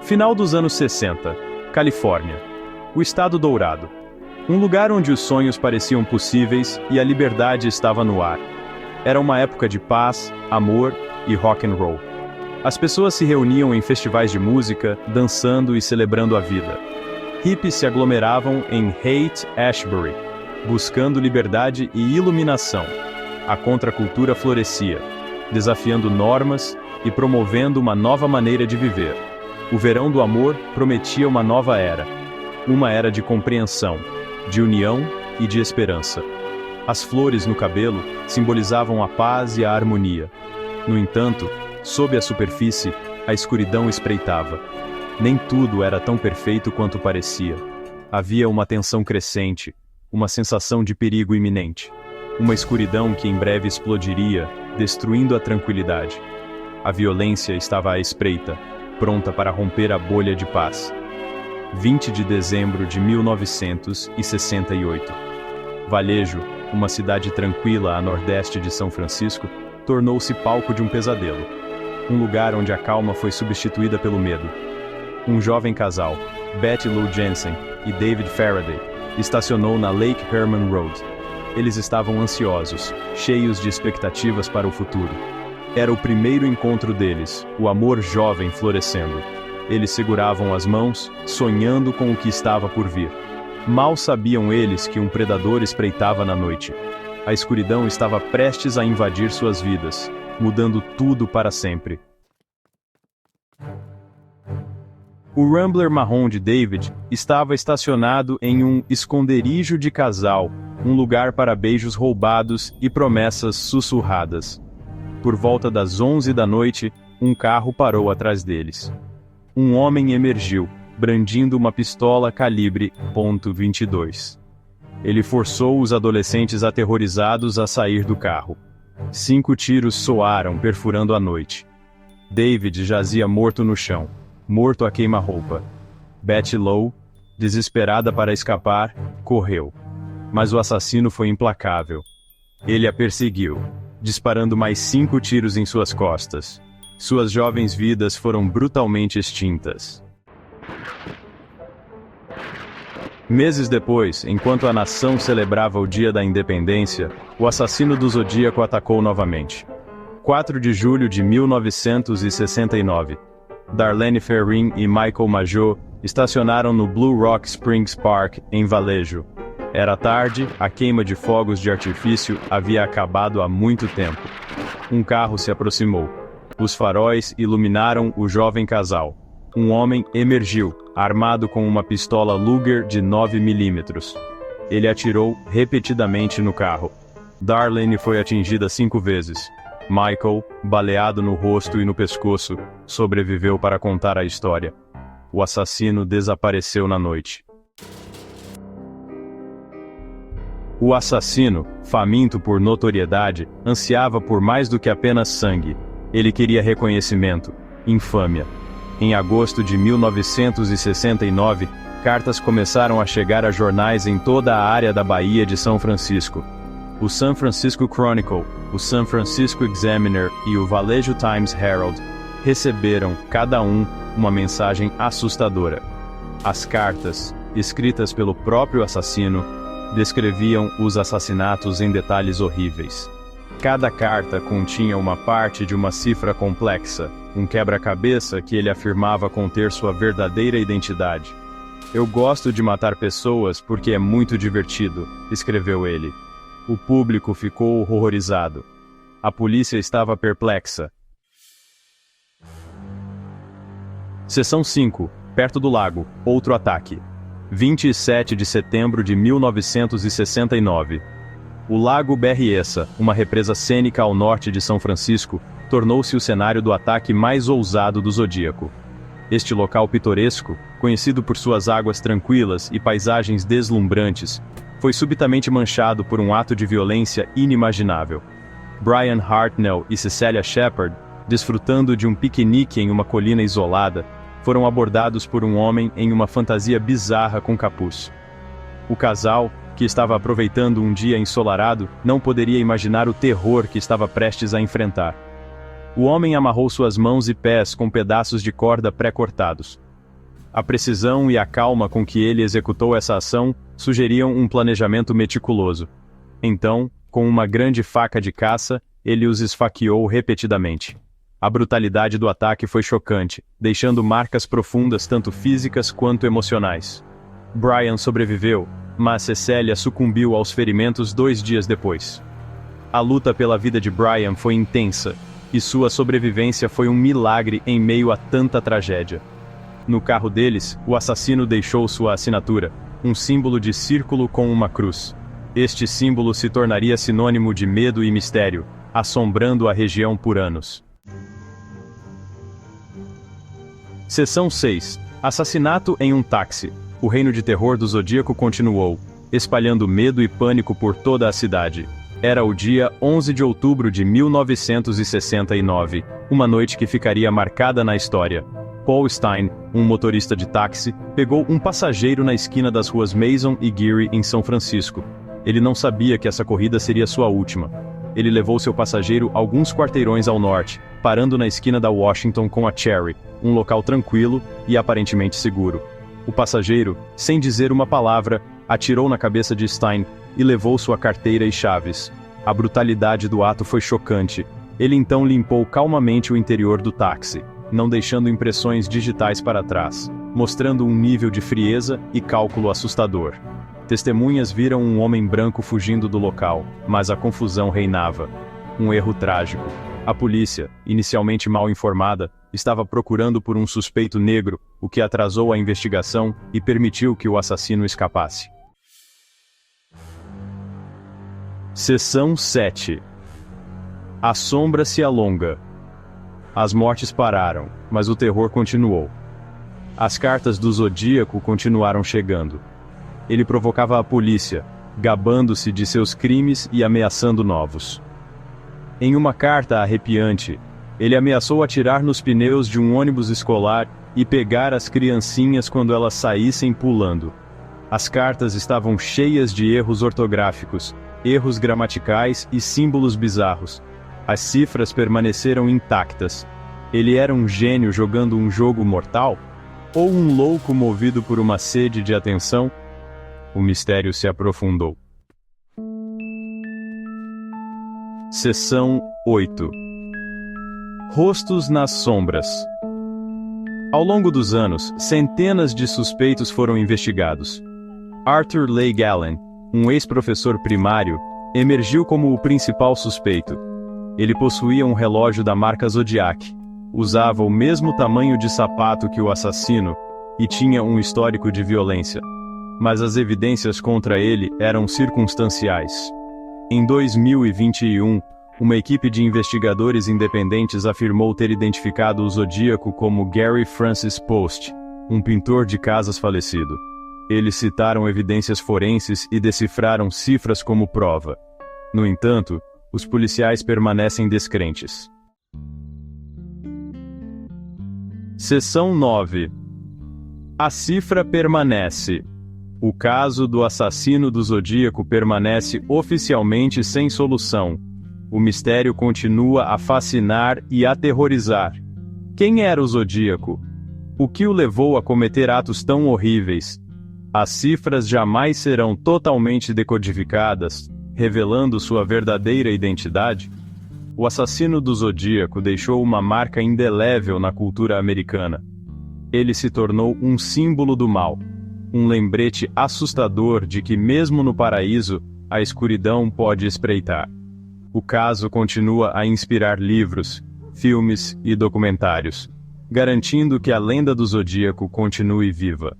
Final dos anos 60, Califórnia. O Estado Dourado. Um lugar onde os sonhos pareciam possíveis e a liberdade estava no ar. Era uma época de paz, amor e rock and roll. As pessoas se reuniam em festivais de música, dançando e celebrando a vida. Hippies se aglomeravam em Haight-Ashbury, buscando liberdade e iluminação. A contracultura florescia, desafiando normas e promovendo uma nova maneira de viver. O verão do amor prometia uma nova era. Uma era de compreensão, de união e de esperança. As flores no cabelo simbolizavam a paz e a harmonia. No entanto, sob a superfície, a escuridão espreitava. Nem tudo era tão perfeito quanto parecia. Havia uma tensão crescente, uma sensação de perigo iminente. Uma escuridão que em breve explodiria, destruindo a tranquilidade. A violência estava à espreita, pronta para romper a bolha de paz. 20 de dezembro de 1968. Vallejo, uma cidade tranquila a nordeste de São Francisco, tornou-se palco de um pesadelo. Um lugar onde a calma foi substituída pelo medo. Um jovem casal, Betty Lou Jensen e David Faraday, estacionou na Lake Herman Road. Eles estavam ansiosos, cheios de expectativas para o futuro. Era o primeiro encontro deles, o amor jovem florescendo. Eles seguravam as mãos, sonhando com o que estava por vir. Mal sabiam eles que um predador espreitava na noite. A escuridão estava prestes a invadir suas vidas, mudando tudo para sempre. O Rambler marrom de David estava estacionado em um esconderijo de casal, um lugar para beijos roubados e promessas sussurradas. Por volta das 11 da noite, um carro parou atrás deles. Um homem emergiu, brandindo uma pistola calibre .22. Ele forçou os adolescentes aterrorizados a sair do carro. 5 tiros soaram, perfurando a noite. David jazia morto no chão, morto a queima-roupa. Betty Lou, desesperada para escapar, correu. Mas o assassino foi implacável. Ele a perseguiu, disparando mais 5 tiros em suas costas. Suas jovens vidas foram brutalmente extintas. Meses depois, enquanto a nação celebrava o Dia da Independência, o assassino do Zodíaco atacou novamente. 4 de julho de 1969. Darlene Ferrin e Michael Mageau estacionaram no Blue Rock Springs Park, em Vallejo. Era tarde, a queima de fogos de artifício havia acabado há muito tempo. Um carro se aproximou. Os faróis iluminaram o jovem casal. Um homem emergiu, armado com uma pistola Luger de 9 mm. Ele atirou repetidamente no carro. Darlene foi atingida 5 vezes. Michael, baleado no rosto e no pescoço, sobreviveu para contar a história. O assassino desapareceu na noite. O assassino, faminto por notoriedade, ansiava por mais do que apenas sangue. Ele queria reconhecimento, infâmia. Em agosto de 1969, cartas começaram a chegar a jornais em toda a área da Baía de São Francisco. O San Francisco Chronicle, o San Francisco Examiner e o Vallejo Times Herald receberam, cada um, uma mensagem assustadora. As cartas, escritas pelo próprio assassino, descreviam os assassinatos em detalhes horríveis. Cada carta continha uma parte de uma cifra complexa, um quebra-cabeça que ele afirmava conter sua verdadeira identidade. "Eu gosto de matar pessoas porque é muito divertido", escreveu ele. O público ficou horrorizado. A polícia estava perplexa. Seção 5, perto do lago, outro ataque. 27 de setembro de 1969. O Lago Berryessa, uma represa cênica ao norte de São Francisco, tornou-se o cenário do ataque mais ousado do Zodíaco. Este local pitoresco, conhecido por suas águas tranquilas e paisagens deslumbrantes, foi subitamente manchado por um ato de violência inimaginável. Brian Hartnell e Cecelia Shepard, desfrutando de um piquenique em uma colina isolada, foram abordados por um homem em uma fantasia bizarra com capuz. O casal, que estava aproveitando um dia ensolarado, não poderia imaginar o terror que estava prestes a enfrentar. O homem amarrou suas mãos e pés com pedaços de corda pré-cortados. A precisão e a calma com que ele executou essa ação sugeriam um planejamento meticuloso. Então, com uma grande faca de caça, ele os esfaqueou repetidamente. A brutalidade do ataque foi chocante, deixando marcas profundas tanto físicas quanto emocionais. Brian sobreviveu, mas Cecília sucumbiu aos ferimentos 2 dias depois. A luta pela vida de Brian foi intensa, e sua sobrevivência foi um milagre em meio a tanta tragédia. No carro deles, o assassino deixou sua assinatura, um símbolo de círculo com uma cruz. Este símbolo se tornaria sinônimo de medo e mistério, assombrando a região por anos. Seção 6. Assassinato em um táxi. O reino de terror do Zodíaco continuou, espalhando medo e pânico por toda a cidade. Era o dia 11 de outubro de 1969, uma noite que ficaria marcada na história. Paul Stine, um motorista de táxi, pegou um passageiro na esquina das ruas Mason e Geary em São Francisco. Ele não sabia que essa corrida seria sua última. Ele levou seu passageiro alguns quarteirões ao norte, parando na esquina da Washington com a Cherry, um local tranquilo e aparentemente seguro. O passageiro, sem dizer uma palavra, atirou na cabeça de Stine e levou sua carteira e chaves. A brutalidade do ato foi chocante. Ele então limpou calmamente o interior do táxi, não deixando impressões digitais para trás, mostrando um nível de frieza e cálculo assustador. Testemunhas viram um homem branco fugindo do local, mas a confusão reinava. Um erro trágico. A polícia, inicialmente mal informada, estava procurando por um suspeito negro, o que atrasou a investigação e permitiu que o assassino escapasse. Seção 7. A sombra se alonga. As mortes pararam, mas o terror continuou. As cartas do Zodíaco continuaram chegando. Ele provocava a polícia, gabando-se de seus crimes e ameaçando novos. Em uma carta arrepiante, ele ameaçou atirar nos pneus de um ônibus escolar e pegar as criancinhas quando elas saíssem pulando. As cartas estavam cheias de erros ortográficos, erros gramaticais e símbolos bizarros. As cifras permaneceram intactas. Ele era um gênio jogando um jogo mortal? Ou um louco movido por uma sede de atenção? O mistério se aprofundou. Seção 8. Rostos nas sombras. Ao longo dos anos, centenas de suspeitos foram investigados. Arthur Leigh Gallen, um ex-professor primário, emergiu como o principal suspeito. Ele possuía um relógio da marca Zodiac, usava o mesmo tamanho de sapato que o assassino e tinha um histórico de violência. Mas as evidências contra ele eram circunstanciais. Em 2021, uma equipe de investigadores independentes afirmou ter identificado o Zodíaco como Gary Francis Post, um pintor de casas falecido. Eles citaram evidências forenses e decifraram cifras como prova. No entanto, os policiais permanecem descrentes. Seção 9. A cifra permanece. O caso do assassino do Zodíaco permanece oficialmente sem solução. O mistério continua a fascinar e aterrorizar. Quem era o Zodíaco? O que o levou a cometer atos tão horríveis? As cifras jamais serão totalmente decodificadas, revelando sua verdadeira identidade? O assassino do Zodíaco deixou uma marca indelével na cultura americana. Ele se tornou um símbolo do mal. Um lembrete assustador de que mesmo no paraíso, a escuridão pode espreitar. O caso continua a inspirar livros, filmes e documentários, garantindo que a lenda do Zodíaco continue viva.